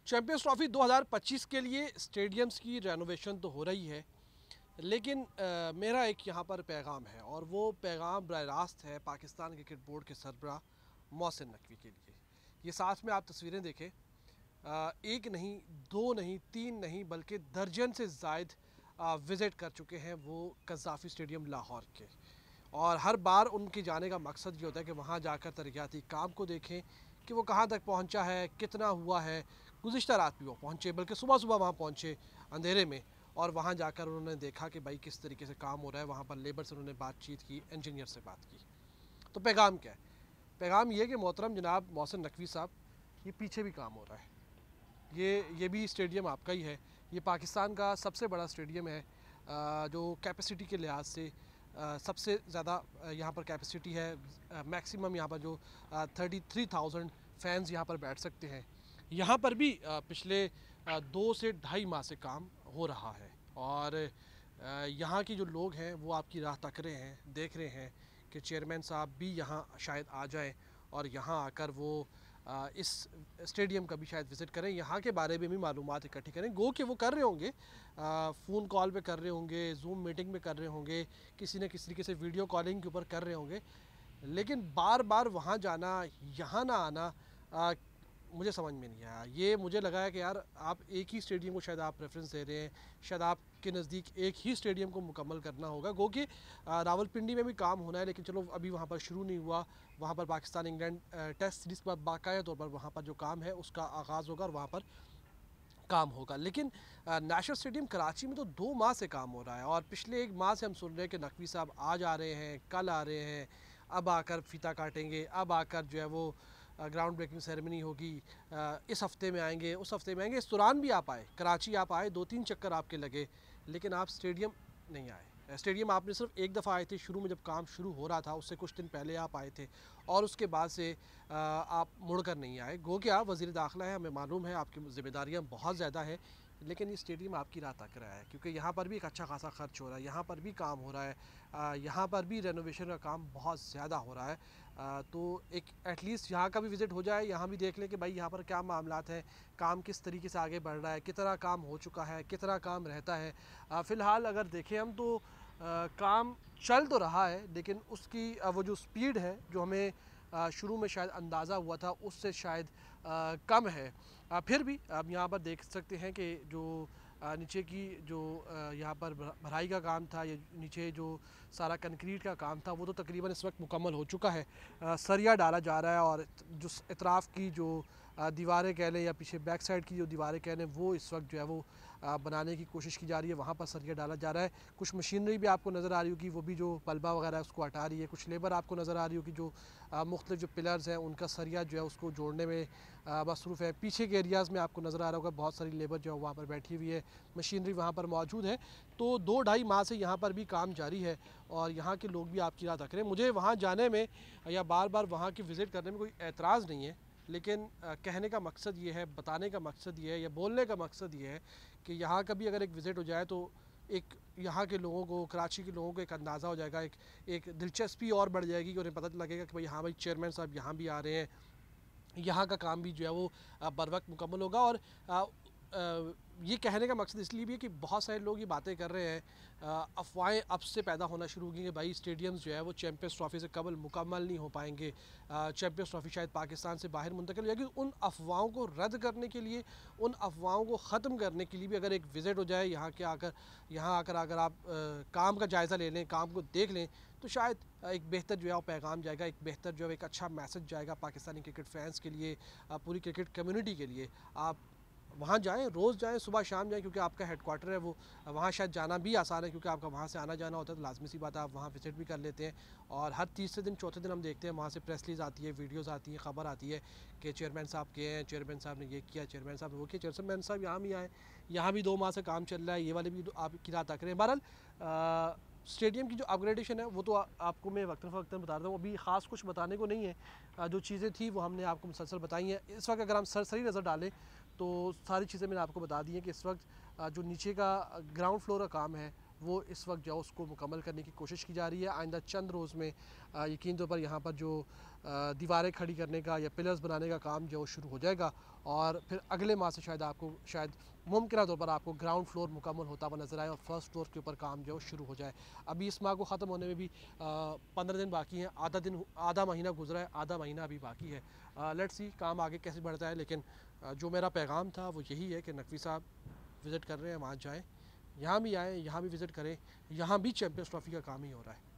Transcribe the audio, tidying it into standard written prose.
Champions trophy 2025 के लिए stadiums की रेनोवेशन तो हो रही है, लेकिन मेरा एक यहाँ पर पैगाम है और वो पैगाम बर रास्त है पाकिस्तान क्रिकेट बोर्ड के सरबराह मोहसिन नकवी के लिए। ये साथ में आप तस्वीरें देखें, एक नहीं, दो नहीं, तीन नहीं, बल्कि दर्जन से ज़ायद विज़िट कर चुके हैं वो कज़ाफ़ी स्टेडियम लाहौर के। और हर बार उनके जाने का मकसद ये होता है कि वहाँ जाकर तरक्याती काम को देखें कि वो कहाँ तक पहुँचा है, कितना हुआ है। गुज़िश्ता रात भी वो पहुँचे, बल्कि सुबह सुबह वहाँ पहुँचे अंधेरे में, और वहाँ जाकर उन्होंने देखा कि भाई किस तरीके से काम हो रहा है। वहाँ पर लेबर से उन्होंने बातचीत की, इंजीनियर से बात की। तो पैगाम क्या है? पैगाम ये कि मोहतरम जनाब मोहसिन नकवी साहब, ये पीछे भी काम हो रहा है। ये भी स्टेडियम आपका ही है। ये पाकिस्तान का सबसे बड़ा स्टेडियम है, जो कैपेसिटी के लिहाज से सबसे ज़्यादा यहाँ पर कैपेसिटी है। मैक्सिमम यहाँ पर जो 33,000 फैंस यहाँ पर बैठ सकते हैं। यहाँ पर भी पिछले 2 से ढाई माह से काम हो रहा है, और यहाँ के जो लोग हैं वो आपकी राह तक रहे हैं, देख रहे हैं कि चेयरमैन साहब भी यहाँ शायद आ जाएं और यहाँ आकर वो इस स्टेडियम का भी शायद विज़िट करें, यहाँ के बारे में भी मालूमात इकट्ठी करें। गो कि वो कर रहे होंगे, फ़ोन कॉल पे कर रहे होंगे, जूम मीटिंग में कर रहे होंगे, किसी न किसी तरीके से वीडियो कॉलिंग के ऊपर कर रहे होंगे, लेकिन बार बार वहाँ जाना, यहाँ ना आना मुझे समझ में नहीं आया। ये मुझे लगा है कि यार आप एक ही स्टेडियम को शायद आप प्रेफरेंस दे रहे हैं, शायद आपके नज़दीक एक ही स्टेडियम को मुकम्मल करना होगा। गो कि रावलपिंडी में भी काम होना है, लेकिन चलो अभी वहाँ पर शुरू नहीं हुआ। वहाँ पर पाकिस्तान इंग्लैंड टेस्ट सीरीज़ के बाद बाकायदा तौर पर वहाँ पर जो काम है उसका आगाज़ होगा और वहाँ पर काम होगा। लेकिन नेशनल स्टेडियम कराची में तो 2 माह से काम हो रहा है, और पिछले 1 माह से हम सुन रहे हैं कि नकवी साहब आज आ रहे हैं, कल आ रहे हैं, अब आकर फीता काटेंगे, अब आकर जो है वो ग्राउंड ब्रेकिंग सेरेमनी होगी, इस हफ्ते में आएंगे, उस हफ्ते में आएंगे। इस दौरान भी आप आए, कराची आप आए, 2-3 चक्कर आपके लगे, लेकिन आप स्टेडियम नहीं आए। स्टेडियम आपने सिर्फ एक दफ़ा आए थे, शुरू में जब काम शुरू हो रहा था उससे कुछ दिन पहले आप आए थे, और उसके बाद से आप मुड़कर नहीं आए। गो कि आप वज़ीर दाखिला है, हमें मालूम है आपकी ज़िम्मेदारियाँ बहुत ज़्यादा है, लेकिन ये स्टेडियम आपकी राह तक रहा है, क्योंकि यहाँ पर भी एक अच्छा खासा खर्च हो रहा है, यहाँ पर भी काम हो रहा है, यहाँ पर भी रेनोवेशन का काम बहुत ज़्यादा हो रहा है। तो एक एटलीस्ट यहाँ का भी विज़िट हो जाए, यहाँ भी देख लें कि भाई यहाँ पर क्या मामलात हैं, काम किस तरीके से आगे बढ़ रहा है, कितना काम हो चुका है, कितना काम रहता है। फ़िलहाल अगर देखें हम तो काम चल तो रहा है, लेकिन उसकी वो जो स्पीड है जो हमें शुरू में शायद अंदाज़ा हुआ था उससे शायद कम है। फिर भी आप यहाँ पर देख सकते हैं कि जो नीचे की जो यहाँ पर भराई का काम था, ये नीचे जो सारा कंक्रीट का काम था वो तो तकरीबन इस वक्त मुकम्मल हो चुका है। सरिया डाला जा रहा है, और जो इतराफ़ की जो दीवारें कह लें या पीछे बैक साइड की जो दीवारें कह लें वो इस वक्त जो है वो बनाने की कोशिश की जा रही है, वहाँ पर सरिया डाला जा रहा है। कुछ मशीनरी भी आपको नज़र आ रही होगी, वो भी जो पलबा वगैरह है उसको हटा रही है। कुछ लेबर आपको नज़र आ रही होगी जो मुख्तलिफ जो पिलर्स हैं उनका सरिया जो है उसको जोड़ने में मसरूफ़ है। पीछे के एरियाज़ में आपको नज़र आ रहा होगा बहुत सारी लेबर जो है वहाँ पर बैठी हुई है, मशीनरी वहाँ पर मौजूद है। तो 2-2.5 माह से यहाँ पर भी काम जारी है, और यहाँ के लोग भी आपकी राह तक रहे हैं। मुझे वहाँ जाने में या बार बार वहाँ की विज़िट करने में कोई एतराज़ नहीं है, लेकिन कहने का मकसद ये है, बताने का मकसद ये है, या बोलने का मकसद ये है कि यहाँ का भी अगर एक विज़िट हो जाए तो एक यहाँ के लोगों को, कराची के लोगों को एक अंदाज़ा हो जाएगा, एक दिलचस्पी और बढ़ जाएगी कि उन्हें पता लगेगा कि भाई हाँ भाई चेयरमैन साहब यहाँ भी आ रहे हैं, यहाँ का काम भी जो है वो बर वक्त मुकम्मल होगा। और ये कहने का मकसद इसलिए भी है कि बहुत सारे लोग ये बातें कर रहे हैं, अफवाहें अब से पैदा होना शुरू हो गई कि भाई स्टेडियम्स जो है वो चैम्पियंस ट्रॉफ़ी से कबल मुकम्मल नहीं हो पाएंगे, चैम्पियंस ट्रॉफ़ी शायद पाकिस्तान से बाहर मुंतकिल हो जाएगी। उन अफवाहों को रद्द करने के लिए, उन अफवाहों को ख़त्म करने के लिए भी अगर एक विज़िट हो जाए यहाँ आकर अगर आप काम का जायज़ा ले लें, काम को देख लें, तो शायद एक बेहतर जो है वो पैगाम जाएगा, एक बेहतर जो है एक अच्छा मैसेज जाएगा पाकिस्तानी क्रिकेट फैंस के लिए, पूरी क्रिकेट कम्युनिटी के लिए। आप वहाँ जाएँ, रोज़ जाएँ, सुबह शाम जाएँ, क्योंकि आपका हेडक्वार्टर है वो, वहाँ शायद जाना भी आसान है क्योंकि आपका वहाँ से आना जाना होता है, तो लाजमी सी बात है आप वहाँ विज़िट भी कर लेते हैं। और हर तीसरे दिन चौथे दिन हम देखते हैं वहाँ से प्रेस रिलीज़ आती है, वीडियोज़ आती हैं, ख़बर आती है कि चेयरमैन साहब गए हैं, चेयरमैन साहब ने ये किया, चेयरमैन साहब ने वो किया, चेयरमैन साहब यहाँ भी आए, यहाँ भी 2 माह से काम चल रहा है, ये वाले भी आपकी राह तक रहे हैं। बहरहाल स्टेडियम की जो अपग्रेडेशन है वो तो आपको मैं वक्तन फ़वक्तन बता रहा हूँ, अभी ख़ास कुछ बताने को नहीं है। जो चीज़ें थी वो हमने आपको मुसलसल बताई हैं। इस वक्त अगर हम सरसरी नज़र डालें तो सारी चीज़ें मैंने आपको बता दी हैं कि इस वक्त जो नीचे का ग्राउंड फ्लोर का काम है वो इस वक्त जो है उसको मुकम्मल करने की कोशिश की जा रही है। आइंदा चंद रोज़ में यकीन तौर पर यहाँ पर जो दीवारें खड़ी करने का या पिलर्स बनाने का काम जो शुरू हो जाएगा और फिर अगले माह से शायद मुमकिन तौर पर आपको ग्राउंड फ्लोर मुकम्मल होता हुआ नजर आए और फर्स्ट फ्लोर के ऊपर काम जो शुरू हो जाए। अभी इस माह को ख़त्म होने में भी 15 दिन बाकी हैं, आधा महीना गुजरा है, आधा महीना अभी बाकी है। लेट्स सी काम आगे कैसे बढ़ता है, लेकिन जो मेरा पैगाम था वो यही है कि नकवी साहब विज़िट कर रहे हैं, वहाँ जाएँ, यहाँ भी आएँ, यहाँ भी विज़िट करें, यहाँ भी चैम्पियंस ट्रॉफ़ी का काम ही हो रहा है।